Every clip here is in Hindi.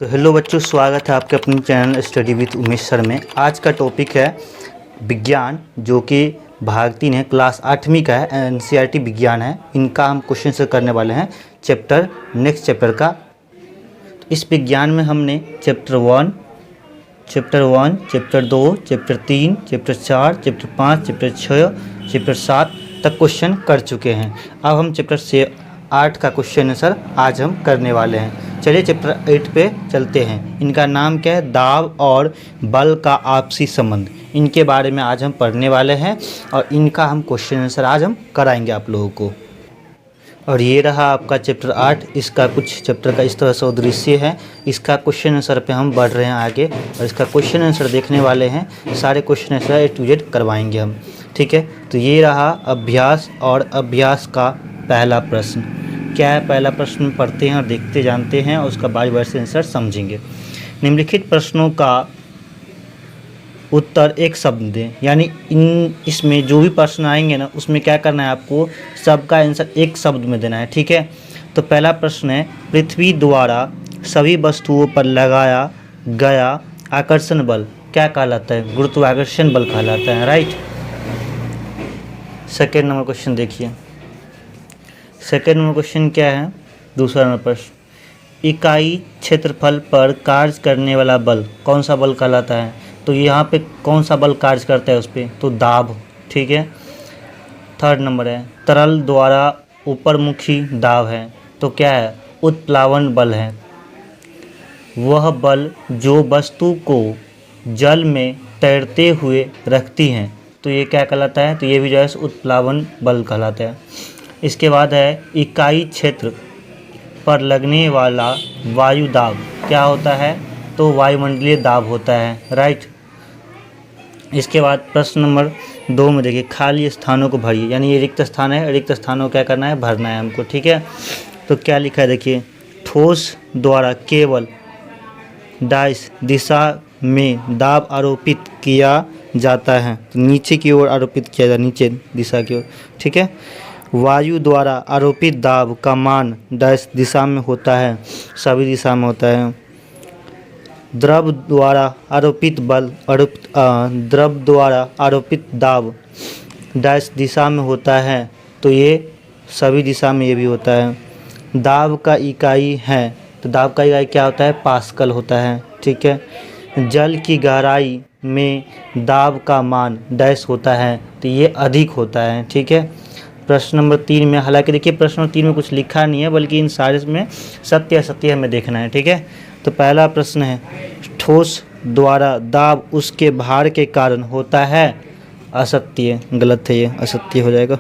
तो हेलो बच्चों, स्वागत है आपके अपने channel study with Umesh sir में। आज का टॉपिक है विज्ञान, जो कि भाग 3 है, क्लास 8वीं का है, एनसीईआरटी विज्ञान है। इनका हम क्वेश्चन से करने वाले हैं नेक्स्ट चैप्टर का। इस विज्ञान में हमने chapter 1, chapter 2, chapter 3, chapter 4, chapter 5, chapter 6, chapter 7 तक क्वेश्चन कर चुके हैं। अब हम चैप्टर 8 का क्वेश्चन आंसर आज हम करने वाले हैं। चलिए चैप्टर 8 पे चलते हैं। इनका नाम क्या है? दाब और बल का आपसी संबंध। इनके बारे में आज हम पढ़ने वाले हैं और इनका हम क्वेश्चन आंसर आज हम कराएंगे आप लोगों को। और ये रहा आपका चैप्टर 8। इसका कुछ चैप्टर का इस तरह से दृश्य है। इसका क्वेश्चन आंसर पे हम बढ़ रहे हैं आगे और इसका क्वेश्चन आंसर देखने वाले हैं। सारे question answer A to Z करवाएंगे हम, ठीक है। तो ये रहा अभ्यास और अभ्यास का पहला प्रश्न। क्या है पहला प्रश्न? पढ़ते हैं और देखते जानते हैं और उसका बारी बारी से आंसर समझेंगे। निम्नलिखित प्रश्नों का उत्तर एक शब्द दें। यानी इसमें जो भी प्रश्न आएंगे ना, उसमें क्या करना है आपको? सबका आंसर एक शब्द में देना है, ठीक है। तो पहला प्रश्न है, पृथ्वी द्वारा सभी वस्तुओं पर लगाया गया आकर्षण बल क्या कहलाता है? गुरुत्वाकर्षण बल कहलाता है, राइट। सेकेंड नंबर क्वेश्चन देखिए। सेकेंड नंबर क्वेश्चन क्या है? दूसरा नंबर प्रश्न, इकाई क्षेत्रफल पर कार्य करने वाला बल कौन सा बल कहलाता है? तो यहाँ पे कौन सा बल कार्य करता है उस पर? तो दाब, ठीक है। थर्ड नंबर है, तरल द्वारा ऊपरमुखी दाब है, तो क्या है? उत्प्लावन बल है। वह बल जो वस्तु को जल में तैरते हुए रखती हैं, तो ये क्या कहलाता है? तो ये भी जो है उत्प्लावन बल कहलाता है। इसके बाद है, इकाई क्षेत्र पर लगने वाला वायु दाब क्या होता है? तो वायुमंडलीय दाब होता है, राइट। इसके बाद प्रश्न नंबर 2 में देखिए, खाली स्थानों को भरिए। यानी ये रिक्त स्थान है, रिक्त स्थानों को क्या करना है? भरना है हमको, ठीक है। तो क्या लिखा है देखिए, ठोस द्वारा केवल डाइस दिशा में दाब आरोपित किया जाता है, तो नीचे की ओर आरोपित किया जाता है, नीचे दिशा की ओर, ठीक है। वायु द्वारा आरोपित दाब का मान डैश दिशा में होता है, सभी दिशा में होता है। द्रव द्वारा आरोपित दाब डैश दिशा में होता है, तो ये सभी दिशा में ये भी होता है। दाब का इकाई है, तो दाब का इकाई क्या होता है? पास्कल होता है, ठीक है। जल की गहराई में दाब का मान डैश होता है, तो ये अधिक होता है, ठीक है। प्रश्न नंबर 3 में, हालांकि देखिए प्रश्न नंबर 3 में कुछ लिखा नहीं है, बल्कि इन सारे में सत्य असत्य हमें देखना है, ठीक है। तो पहला प्रश्न है, ठोस द्वारा दाब उसके भार के कारण होता है। असत्य, गलत है, ये असत्य हो जाएगा।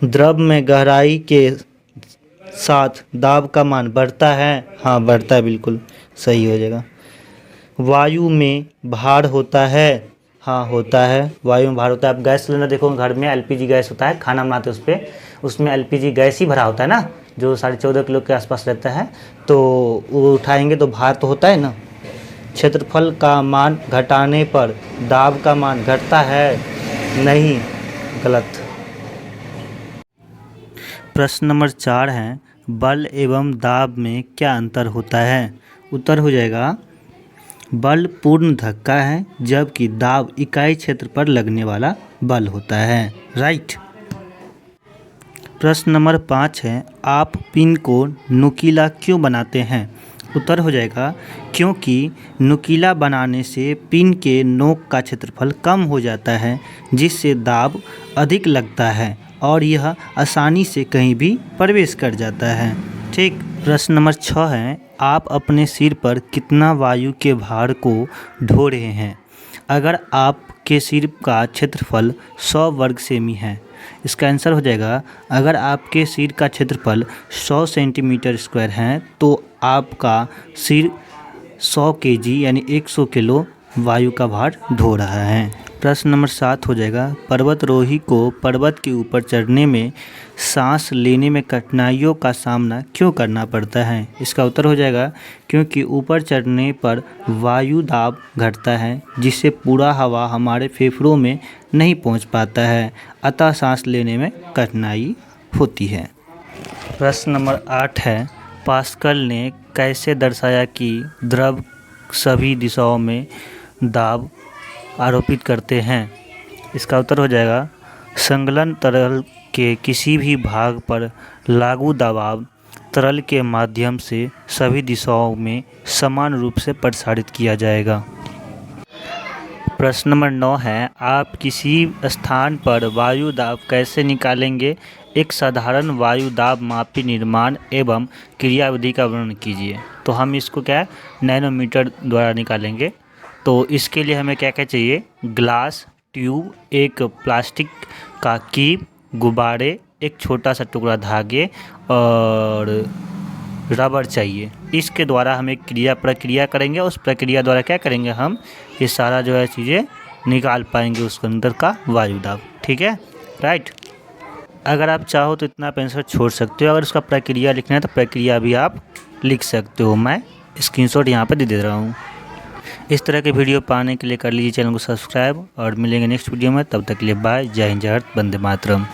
द्रव में गहराई के साथ दाब का मान बढ़ता है, हाँ बढ़ता है, बिल्कुल सही हो जाएगा। वायु में भार होता है, हाँ होता है, वायु में भार होता है। आप गैस सिलेंडर देखो, घर में एलपीजी गैस होता है, खाना बनाते हैं उस पर, उसमें एलपीजी गैस ही भरा होता है ना, जो 14.5 किलो के आसपास रहता है। तो वो उठाएंगे तो भार तो होता है ना। क्षेत्रफल का मान घटाने पर दाब का मान घटता है, नहीं, गलत। प्रश्न नंबर 4 है, बल एवं दाब में क्या अंतर होता है? उत्तर हो जाएगा, बल पूर्ण धक्का है, जबकि दाब इकाई क्षेत्र पर लगने वाला बल होता है, राइट। प्रश्न नंबर 5 है, आप पिन को नुकीला क्यों बनाते हैं? उत्तर हो जाएगा, क्योंकि नुकीला बनाने से पिन के नोक का क्षेत्रफल कम हो जाता है, जिससे दाब अधिक लगता है और यह आसानी से कहीं भी प्रवेश कर जाता है, ठीक। प्रश्न नंबर 6 है, आप अपने सिर पर कितना वायु के भार को ढो रहे हैं? अगर आपके सिर का क्षेत्रफल 100 वर्ग सेमी है, इसका आंसर हो जाएगा, अगर आपके सिर का क्षेत्रफल 100 सेंटीमीटर स्क्वायर है, तो आपका सिर 100 केजी यानी 100 किलो वायु का भार ढो रहा है। प्रश्न नंबर 7 हो जाएगा, पर्वतारोही को पर्वत के ऊपर चढ़ने में सांस लेने में कठिनाइयों का सामना क्यों करना पड़ता है? इसका उत्तर हो जाएगा, क्योंकि ऊपर चढ़ने पर वायु दाब घटता है, जिससे पूरा हवा हमारे फेफड़ों में नहीं पहुंच पाता है, अतः सांस लेने में कठिनाई होती है। प्रश्न नंबर 8 है, पास्कल ने कैसे दर्शाया कि द्रव सभी दिशाओं में दाब आरोपित करते हैं? इसका उत्तर हो जाएगा संलग्न तरल के किसी भी भाग पर लागू दबाव तरल के माध्यम से सभी दिशाओं में समान रूप से प्रसारित किया जाएगा। प्रश्न नंबर 9 है, आप किसी स्थान पर वायु दाब कैसे निकालेंगे? एक साधारण वायु दाब मापी निर्माण एवं क्रियाविधि का वर्णन कीजिए। तो हम इसको क्या है नैनोमीटर द्वारा निकालेंगे। तो इसके लिए हमें क्या क्या चाहिए? ग्लास ट्यूब, एक प्लास्टिक का कीप, गुब्बारे, एक छोटा सा टुकड़ा धागे और रबर चाहिए। इसके द्वारा हम एक प्रक्रिया करेंगे। उस प्रक्रिया द्वारा क्या करेंगे? हम ये सारा जो है चीज़ें निकाल पाएंगे उसके अंदर का वायु दाब। ठीक है, राइट। अगर आप चाहो तो इतना आंसर छोड़ सकते हो। अगर उसका प्रक्रिया लिखना है तो प्रक्रिया भी आप लिख सकते हो। मैं स्क्रीनशॉट यहाँ पर दे रहा हूँ। इस तरह के वीडियो पाने के लिए कर लीजिए चैनल को सब्सक्राइब और मिलेंगे नेक्स्ट वीडियो में। तब तक के लिए बाय। जय हिंद, जय भारत, वंदे मातरम।